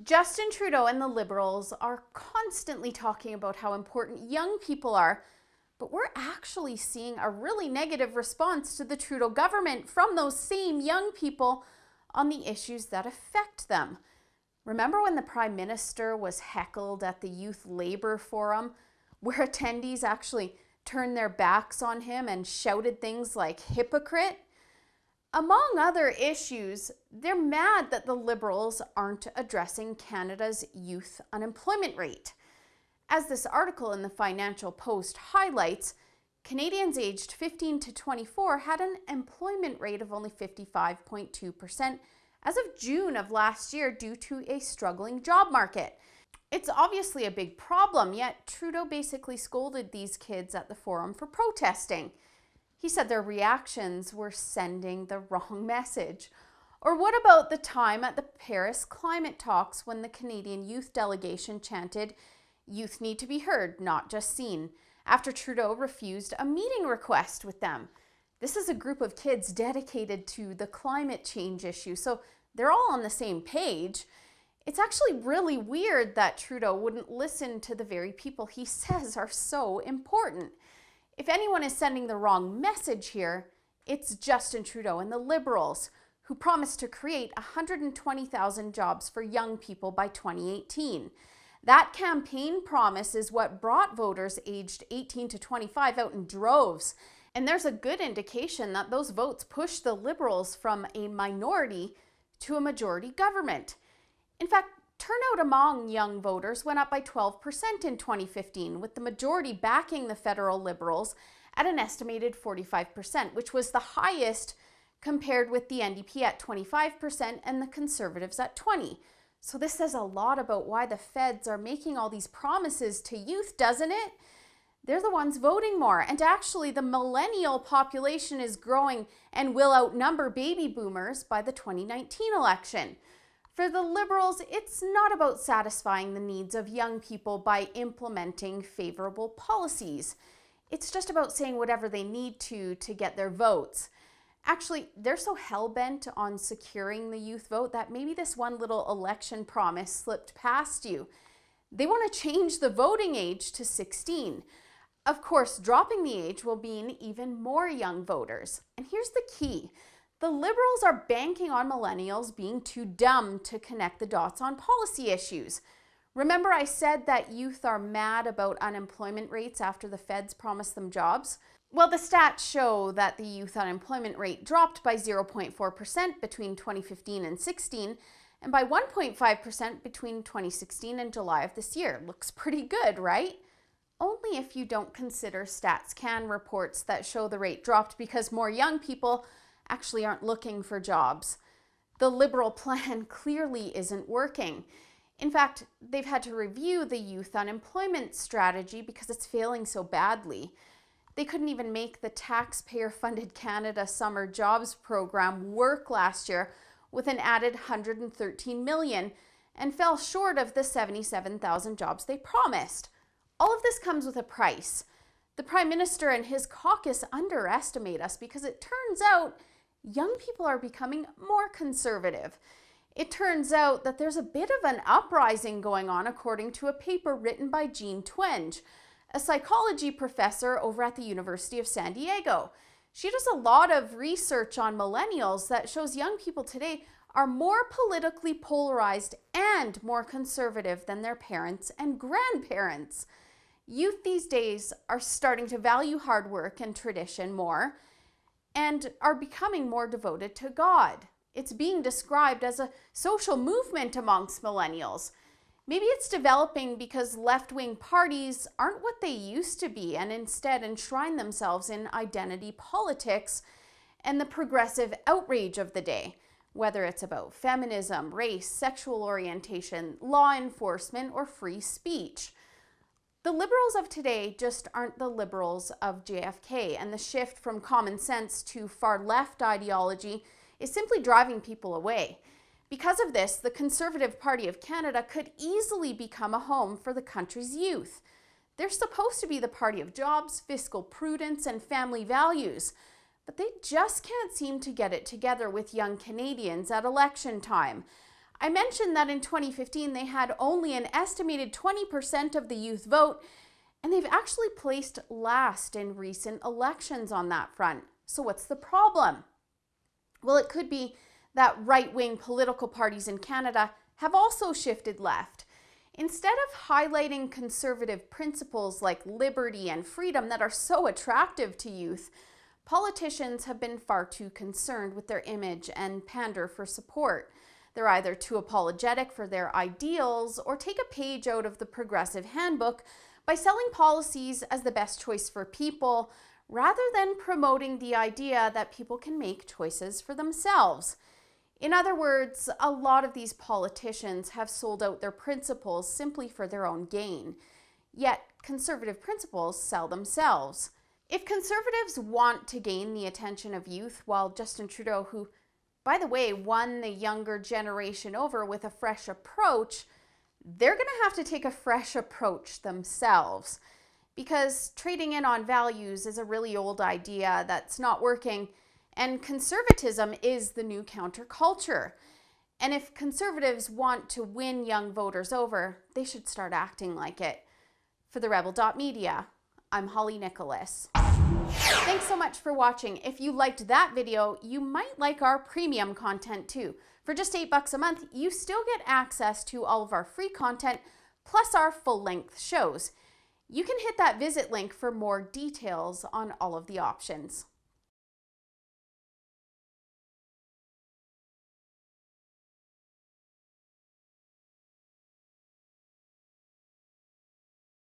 Justin Trudeau and the Liberals are constantly talking about how important young people are, but we're actually seeing a really negative response to the Trudeau government from those same young people on the issues that affect them. Remember when the Prime Minister was heckled at the Youth Labour Forum, where attendees actually turned their backs on him and shouted things like hypocrite? Among other issues, they're mad that the Liberals aren't addressing Canada's youth unemployment rate. As this article in the Financial Post highlights, Canadians aged 15 to 24 had an employment rate of only 55.2% as of June of last year due to a struggling job market. It's obviously a big problem, yet Trudeau basically scolded these kids at the forum for protesting. He said their reactions were sending the wrong message. Or what about the time at the Paris climate talks when the Canadian youth delegation chanted, "Youth need to be heard, not just seen," after Trudeau refused a meeting request with them? This is a group of kids dedicated to the climate change issue, so they're all on the same page. It's actually really weird that Trudeau wouldn't listen to the very people he says are so important. If anyone is sending the wrong message here, it's Justin Trudeau and the Liberals, who promised to create 120,000 jobs for young people by 2018. That campaign promise is what brought voters aged 18 to 25 out in droves. And there's a good indication that those votes pushed the Liberals from a minority to a majority government. In fact, turnout among young voters went up by 12% in 2015, with the majority backing the federal Liberals at an estimated 45%, which was the highest compared with the NDP at 25% and the Conservatives at 20%. So this says a lot about why the feds are making all these promises to youth, doesn't it? They're the ones voting more. And actually, the millennial population is growing and will outnumber baby boomers by the 2019 election. For the Liberals, it's not about satisfying the needs of young people by implementing favorable policies. It's just about saying whatever they need to get their votes. Actually, they're so hell-bent on securing the youth vote that maybe this one little election promise slipped past you. They want to change the voting age to 16. Of course, dropping the age will mean even more young voters. And here's the key. The Liberals are banking on millennials being too dumb to connect the dots on policy issues. Remember I said that youth are mad about unemployment rates after the feds promised them jobs? Well, the stats show that the youth unemployment rate dropped by 0.4% between 2015 and 16, and by 1.5% between 2016 and July of this year. Looks pretty good, right? Only if you don't consider StatsCan reports that show the rate dropped because more young people actually aren't looking for jobs. The Liberal plan clearly isn't working. In fact, they've had to review the youth unemployment strategy because it's failing so badly. They couldn't even make the taxpayer-funded Canada Summer Jobs Program work last year with an added $113 million and fell short of the 77,000 jobs they promised. All of this comes with a price. The Prime Minister and his caucus underestimate us because it turns out young people are becoming more conservative. It turns out that there's a bit of an uprising going on according to a paper written by Jean Twenge, a psychology professor over at the University of San Diego. She does a lot of research on millennials that shows young people today are more politically polarized and more conservative than their parents and grandparents. Youth these days are starting to value hard work and tradition more and are becoming more devoted to God. It's being described as a social movement amongst millennials. Maybe it's developing because left-wing parties aren't what they used to be and instead enshrine themselves in identity politics and the progressive outrage of the day, whether it's about feminism, race, sexual orientation, law enforcement, or free speech. The Liberals of today just aren't the Liberals of JFK, and the shift from common sense to far-left ideology is simply driving people away. Because of this, the Conservative Party of Canada could easily become a home for the country's youth. They're supposed to be the party of jobs, fiscal prudence, and family values, but they just can't seem to get it together with young Canadians at election time. I mentioned that in 2015 they had only an estimated 20% of the youth vote, and they've actually placed last in recent elections on that front. So what's the problem? Well, it could be that right-wing political parties in Canada have also shifted left. Instead of highlighting conservative principles like liberty and freedom that are so attractive to youth, politicians have been far too concerned with their image and pander for support. They're either too apologetic for their ideals or take a page out of the progressive handbook by selling policies as the best choice for people, rather than promoting the idea that people can make choices for themselves. In other words, a lot of these politicians have sold out their principles simply for their own gain. Yet, conservative principles sell themselves. If conservatives want to gain the attention of youth, while Justin Trudeau, who, by the way, won the younger generation over with a fresh approach, they're going to have to take a fresh approach themselves. Because trading in on values is a really old idea that's not working, and conservatism is the new counterculture. And if conservatives want to win young voters over, they should start acting like it. For the Rebel.media, I'm Holly Nicholas. Thanks so much for watching. If you liked that video, you might like our premium content too. For just $8 a month, you still get access to all of our free content, plus our full-length shows. You can hit that visit link for more details on all of the options.